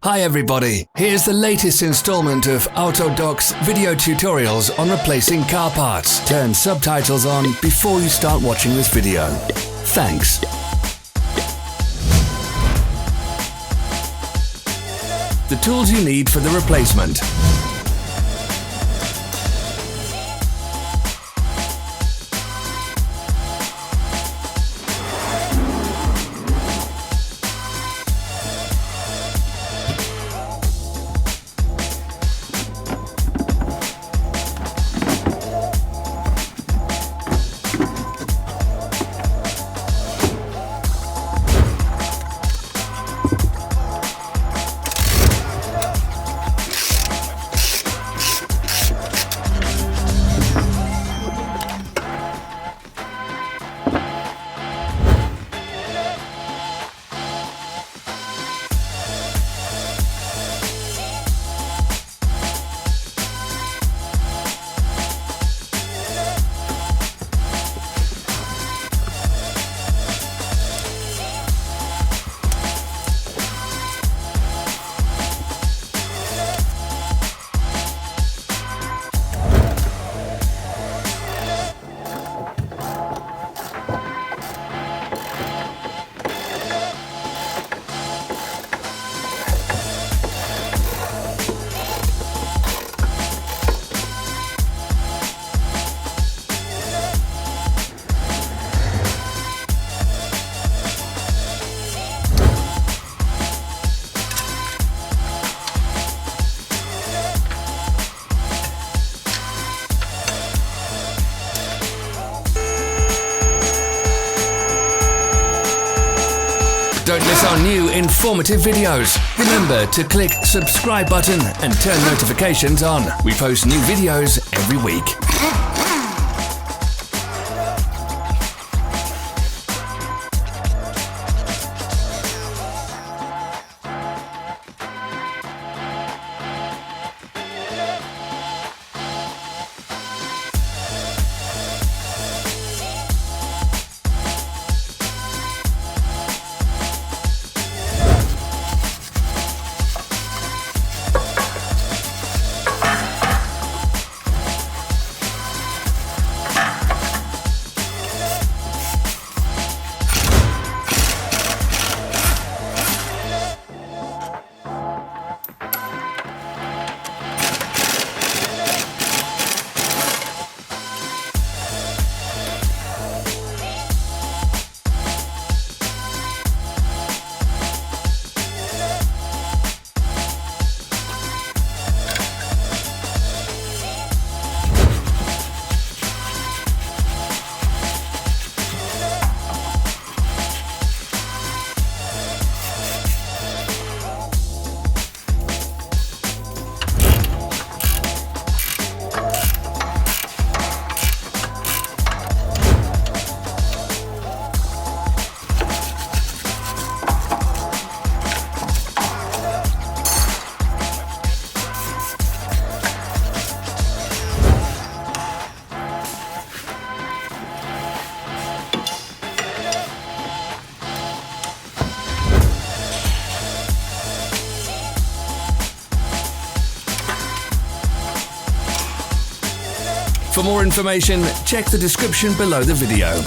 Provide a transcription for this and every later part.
Hi everybody, here's the latest installment of Autodoc's video tutorials on replacing car parts. Turn subtitles on before you start watching this video. Thanks. The tools you need for the replacement. Don't miss our new informative videos. Remember to click subscribe button and turn notifications on. We post new videos every week. For more information, check the description below the video.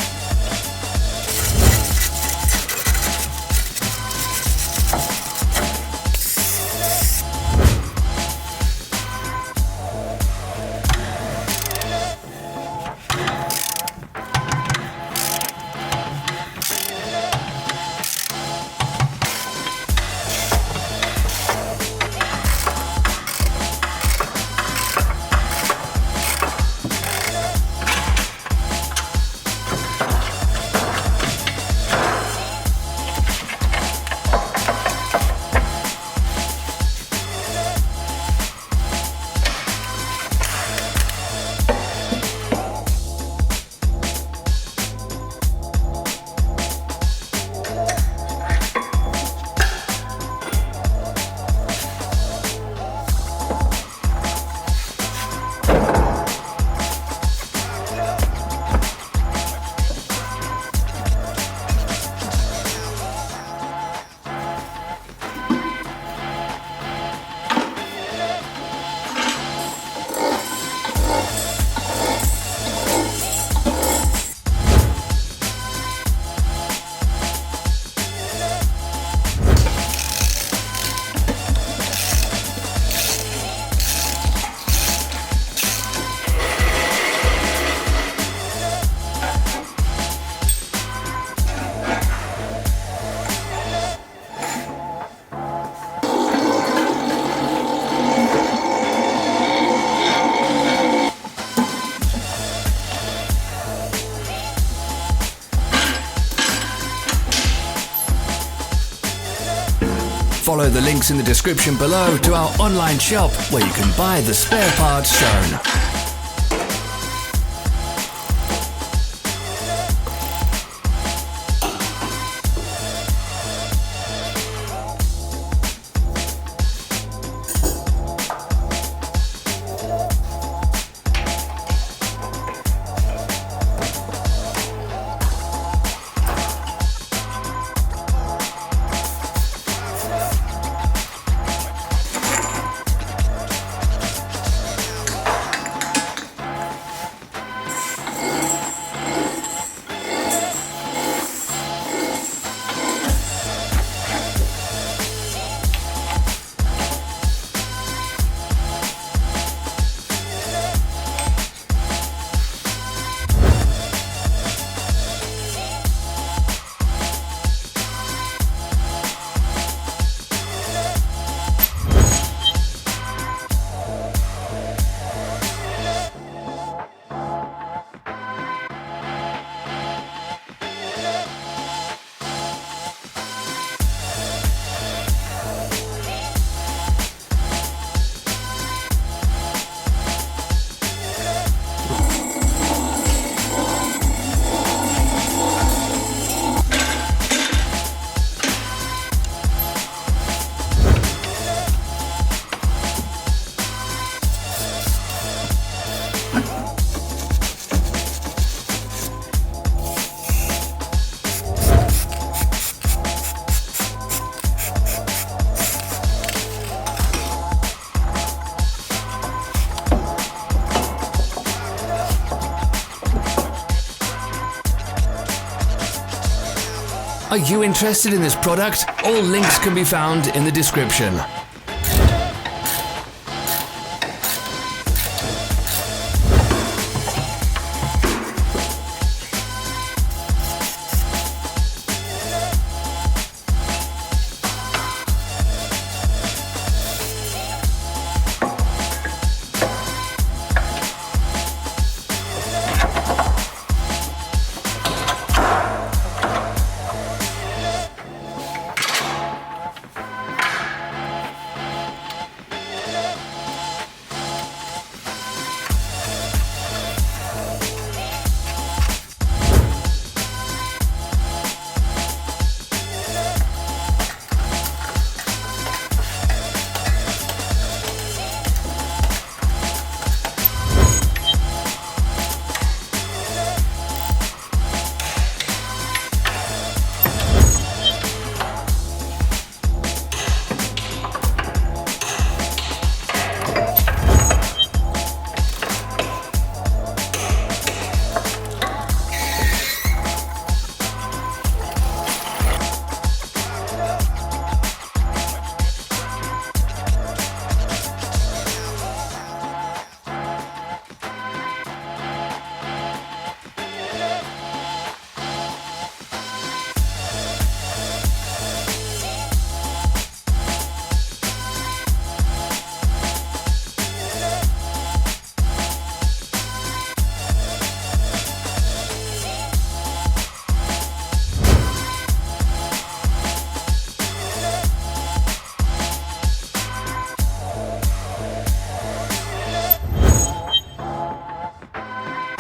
Follow the links in the description below to our online shop where you can buy the spare parts shown. Are you interested in this product? All links can be found in the description.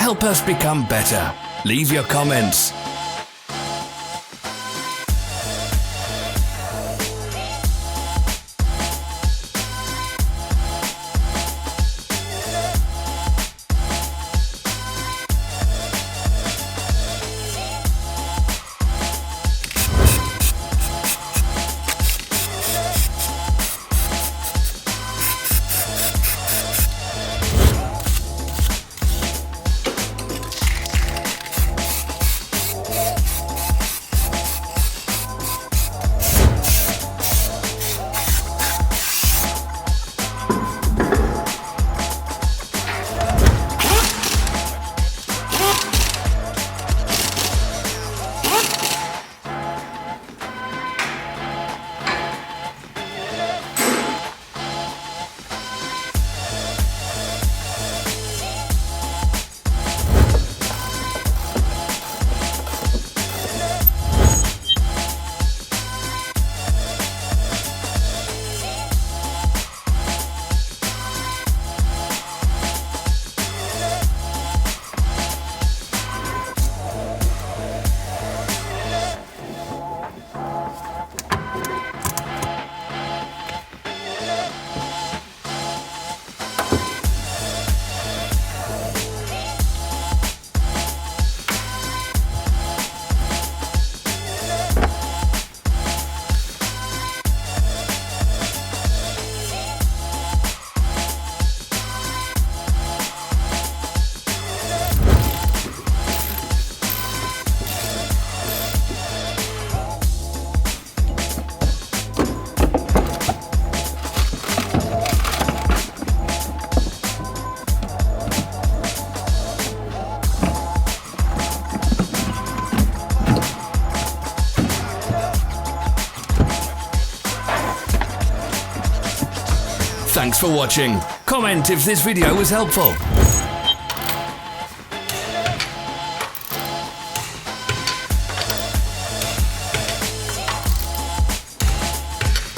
Help us become better. Leave your comments. Thanks for watching. Comment if this video was helpful.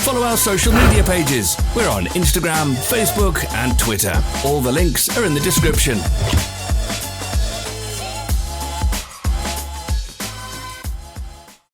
Follow our social media pages. We're on Instagram, Facebook and Twitter. All the links are in the description.